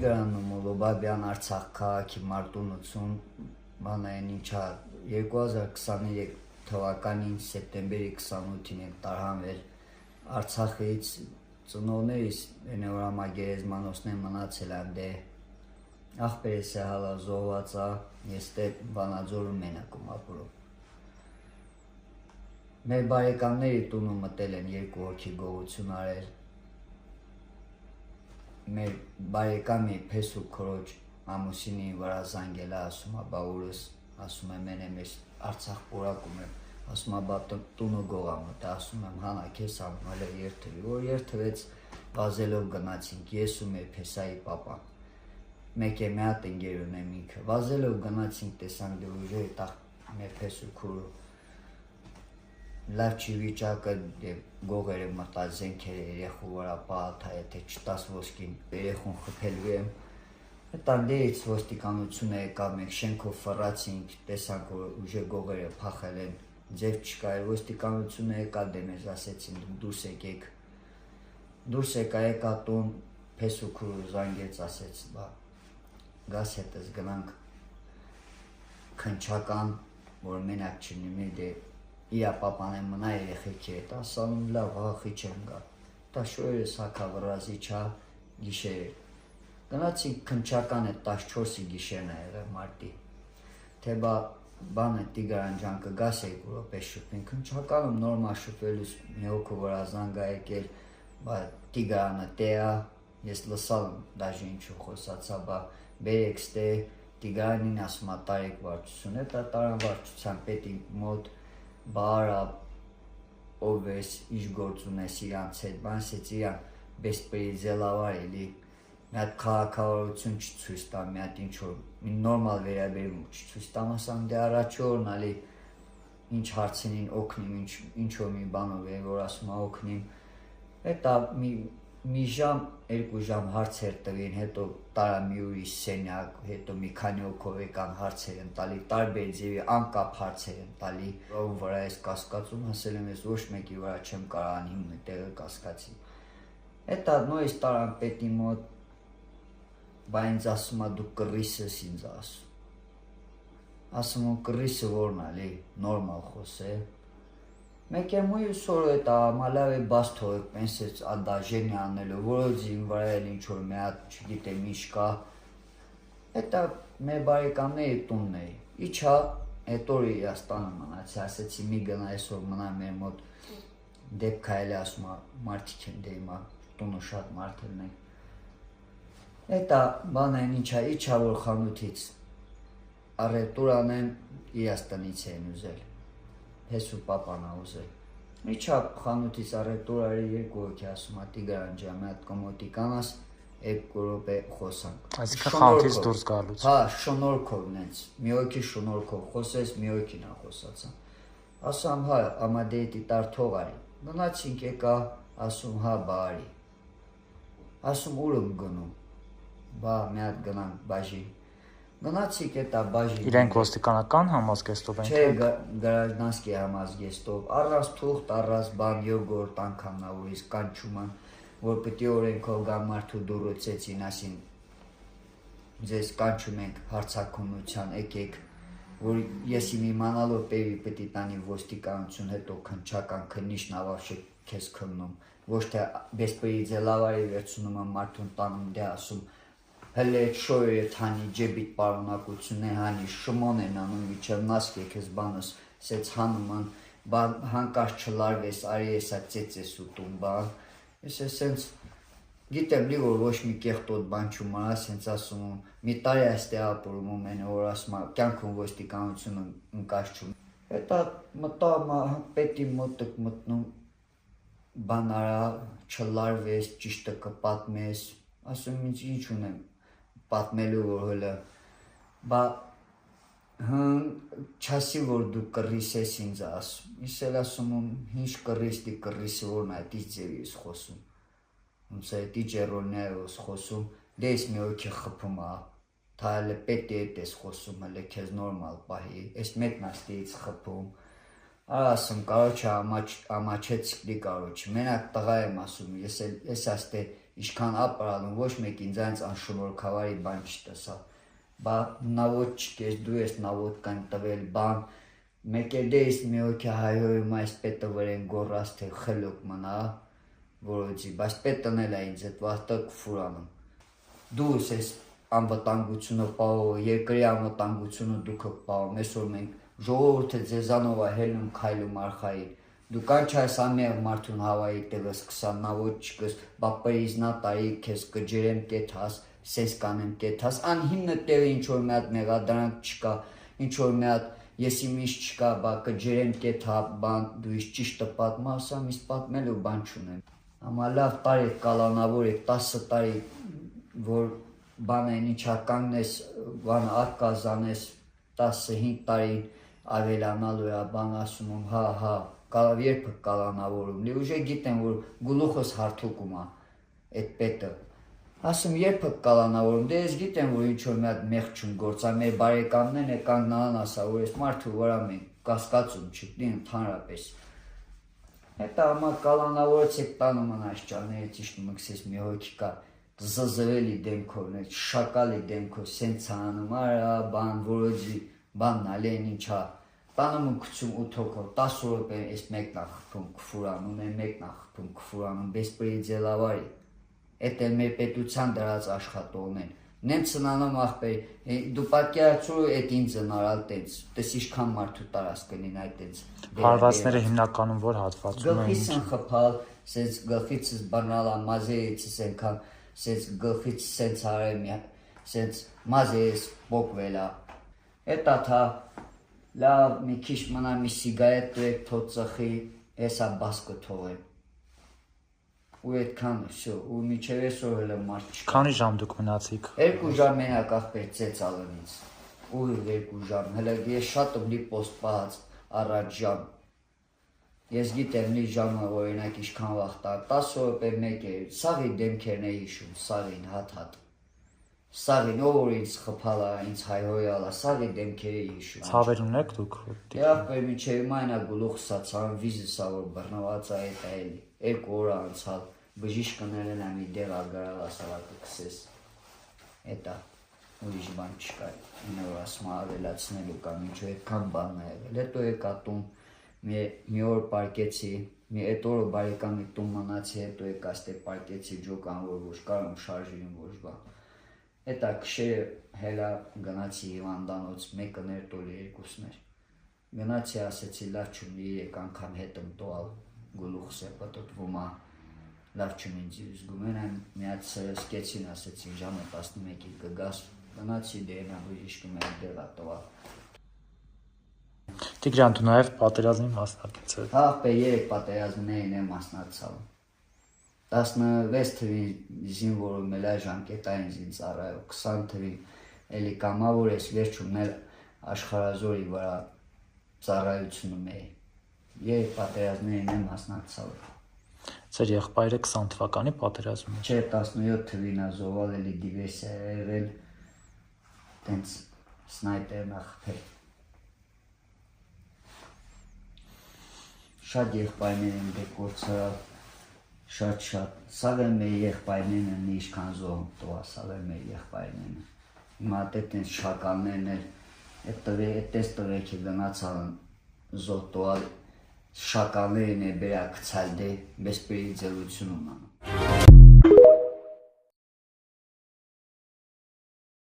Տիգրան Մոլոբաբյան Արցախ քաղաքի մարտունություն բանային ինչա 2023 թվականին սեպտեմբերի 28-ին եք տարհանվել Արցախից ծնողներիս էնեորամա գերեզմանոցն մնացել են դե աղբերես է հալա զոհվածա ես դե Վանաձորում մենակում ապրում մեր բարեկամների տունը մտել են 2 հոգի գողություն արել մեր բարեկամի Փեսու քորոջ ամուսինի վրա զանգել է ասում է բա ուրս ասում եմ մենե մեզ Արցախ պորակում եմ ասում է բա տունը գողամ դա ասում եմ հանա քեզ ամալը երթվի որ երթվեց վազելով գնացինք ես ու մեր Փեսայի պապան մեկ է մի հատ ընկեր ունեմ ինքը վազելով գնացինք տեսանք դե ուժը տա մեր Փեսու քուրը լավ չի վիճակը գողերը մտած զենքերը երեխու վրա պահաթա եթե չտաս ոսկին երեխուն խփելու եմ տանդերից ոստիկանությունը եկավ մենք շենքով ֆռացինք տեսանք որ ուժը գողերը փախել են ձև չկա ոստիկանությունը եկա դե մեզ ասեցին դուրս եկա տուն Փեսու քուրը զանգեց ասեց բա գաս հետս գնանք քնչական որ մենակ չլինի դե իրա պապան է մնա երեխեքի հետ ասանում լավ հախի չեմ գա դա շոյերս հակավռազի չա գիշեր գնացինք քնչական է 14-ի գիշերն է եղել մարտի թե բանը Տիգրան ջան կգաս 2 րոպե շփվին քնչականում նորմալ շփվելուց մի հոգու վրա զանգ ա եկել բա Տիգրանը տեա ես լսալ դաժե ինչու խոսացա բա բերեք ստե Տիգրանին ասում է տարեք վարչություն է դա տարան վարչության պետի մոտ բարա ով ես ինչ գործ ունես իրանց հետ բանսից իրան բեսպրիձելավար էլի մի հատ քաղաքավարություն չցույց տա մի հատ ինչ-որ նորմալ վերաբերմունք չցույց տամ ասամ դե առաջի օրն ալի ինչ հարցին օգնիմ ինչ-որ մի բանով է որ ասում է օգնիմ հետա մի ժամ 2 ժամ հարցեր տվին հետո տարա մի ուրիշ սենյակ հետո մի քանի հոգով եկան հարցեր են տալի տարբեր ձևի անկապ հարցեր են տալի ով վրա ես կասկածում ասել եմ ես ոչ մեկի վրա չեմ կարող անհիմն տեղը կասկածի հետա նույնիսկ տարան պետի մոտ բա ինձ ասում է դու կռիս ես ինձ ասում եմ կռիսը որն ալի նորմալ խոսե Մեկ է մույս որ էտա մալավ է բաց թողեք պենսեց ադաժենի անելու որոձին վրա էլ ինչ-որ մի հատ չգիտեմ ինչ կա Էտա մեր բարեկամների տունն է իչա էտ օր Իրաստանը մնացի ասեցի մի գնա այսօր մնա մեր մոտ դեպք այլ ասում մարդիկ են դե հիմա տունը շատ մարդերն են Էտա բանային իչա որ խանութից առետուր անեն Իրաստանից են ուզել Փեսու պապան ա ուզել Իչա խանութից առետուր արի 2 հոգի ասում ա Տիգրան ջան մի հատ կոմոտի կանաս 2 րոպե խոսանք Այսինքն խանութից դուրս գալուց Հա շնորհքով նենց մի հոգի շնորհքով խոսես մի հոգին ա խոսացա ասում հա ամադեյտի տար թող արի գնացինք եկա ասում հա բա արի ասում ուր եմ գնում բա մի հատ գնանք բաժին Գնացիք էտա բաժին Իրենք ոստիկանական համազգեստով են Չէ գրաժդանսկի համազգեստով առանց թուղթ առանց բան յոգորտ անգամ նա ուրիշ կանչում են որ պետք է օրենքով գա մարդու դուրոցեցին ասին ձեզ կանչում ենք հարցակնության եկեք որ ես իմանալով պետք է տանի ոստիկանություն հետո քնչական քննիչն ավաշե քեզ քննում ոչ թե բեսպրիձելավարի վերցնում են մարդուն տանում դե ասում Հələ այդ շոյերը թանի ջեբիտ պարունակություն է հանի շմոն են անում միջև նասկ եկես բանս սեց հանում են հանկարծ չլարվես արի եսա ծեծես ուտում բան ես սենց գիտեմ լի որ ոչ մի կեղտոտ բան չումանա սենց ասում մի տարի այստեղ ապրում ու մենը որ ասում կյանքում ոստիկանությունը ընկաշում հետա մտա պետի մոտ մտնում բան արա չլարվես ճիշտը կպատմես ասում ինձ ինչ ունեմ պատմելու որ հələ բա չասի որ դու կռիս ես ինձ ասում ես էլ ասում ինչ կռիսի կռիսը որն է դի ձևի ես խոսում ոնց է դի ջերոնյա ես խոսում դե ես մի հոգի խփում ա թա հələ պետք է դես խոսում հələ քեզ նորմալ պահի ես մեկն աստից խփում ասում կարոջը ամաչեցի կարոջ մենակ տղա եմ ասում ես աստե Իշքան ապրալուն ոչ մեկին ձայնց անշնորհքավարի բան չտեսա։ Բա նավոտ չկես դու ես նավոտկան տվել բան մեկ էլ դեից մի հոգի հայոյում այս պետը վրեն գորած թե խելոք մնա որոցի բայց պետն էլ է ինձ այդ վաստը կֆուրանում դու ես անվտանգությունը պահով երկրի անվտանգությունը դուք պահում այսօր մենք ժողովուրդը ձեզանով է հելնում քայլում արխային դու կանչ այս ամեղ մարդուն հավայի տևս 20 նավոտ չկս բապերիզնա տարի քեզ կջերեմ կեթաս սես կանեմ կեթաս անհիմնը տևը ինչ որ մի հատ մեղադրանք չկա ինչ որ մի հատ ես իմ ինչ չկա բա կջերեմ կեթա բան դու իշ ճիշտը պատմա ասամ իս պատմելու բան չունեմ ամա լավ տարի կալանավոր եք 10 տարի որ բան են ինչա կանգնես բան արկազանես 15 տարի ավելանալու է բան ասում եմ հա կալավ երբը կալանավորում լի ուժե գիտեմ որ գլուխս հարթուկում է այդ պետը ասում երբը կալանավորում դե ես գիտեմ որ ինչ որ մի հատ մեղ չուն գործա մեր բարեկամներն է կանգնան ասա որ այս մարդու վրա մենք կասկածում չկնի ընդհանրապես հետո ամա կալանավորից եք տանը մնաց ճաներից իշտ մքսես մի հոգի կա զզվելի դեմքով շակալի դեմքով սենց անում արա բան որոջի բանն ալեն ինչա տանում քցում 8 հոգով 10 րոպե այս մեկն ախփում կֆուրանում է մեկն ախփում կֆուրանում բեսպրիձելավարի Էդ էլ մեր պետության դրած աշխատողն են նենց սնանում ախպեր դու պատկերացրու էդ ինձ նարալ տենց տես իշքան մարդու տարած կնին այդ տենց հարվածները հիմնականում որ հատվածում են գլխից են խփալ սենց գլխիցս բռնալա մազերիցս ենքան սենց գլխից սենց արել սենց մազերս պոկվելա էտա թա լավ մի քիչ մնա մի սիգարետ տուեք թող ծխի հեսա բասկը թողեմ ու այդքան всё ու միջև այսօր հələ մարդ չկա Քանի ժամ դուք մնացիք 2 ժամ մենակ ախպեր ծեծալնից ու 2 ժամ հələ ես շատ եմ լի պոստ պահած առաջ ժամ ես գիտեմ լի ժամը օրինակ ինչքան վաղ 10 րոպե 1 է սաղի դեմքերն է հիշում սաղին հատ սաղին ով ինձ խփալա ինձ հայհոյալա սաղի դեմքերը հիշում Ցավեր ունեք դուք դե ախպեր միջև մայնա գլուխսա ցան վիզիսա որ բռնված է այդ էլի 2 օր անցալ բժիշկներն են մի դեղ ագարալ ասալակը կսես էտա ուրիշ բան չկա նոր ասում ավելացնելու կամ ինչու այդքան բանն է եղել հետո եկա տուն մի օր պարկեցի մի այդ օրը բարեկամի տուն մնացի հետո եկա ստե պարկեցի ջոկան որ ոչ կարում շարժին ոչ բան Էտա քշերը հելա գնացի հիվանդանոց մեկը ներտոլի երկուսներ գնացի ասեցի լավ չունի 3 անգամ հետım տոալ գլուխս է պատտվում է լավ չունի ինձ զգում են մի հատ սկեցին ասեցի ժամը 11-ի կգաս գնացի դենա բժիշկում եմ դեղա տոալ Տիգրան դու նաև պատերազմի մասնակից ես Ահպե 3 պատերազմներին եմ մասնակցել 16 թվին զինվորում էլ ժամկետային զինծառայող 20 թվին էլի կամավոր ես վերջումն էլ աշխարհազորի վրա ծառայությունում էի 3 պատերազմներին եմ մասնակցել Ձեր եղբայրը 20 թվականի պատերազմում Չէ 17 թվին ազովել էլի դիվերսիա եղել տենց սնայպերն ախփել Շատ եղբայրներ են դեկորցրել Շատ սաղ եմ մեր եղբայրներն են ինչքան զոհում տոա սաղ եմ մեր եղբայրներն հիմա տենց շակալներն էլ այդտես տվեք է գնացան զոհ տոալ շակալներն է բերա կցալ դե բեսպրիձելությունում անում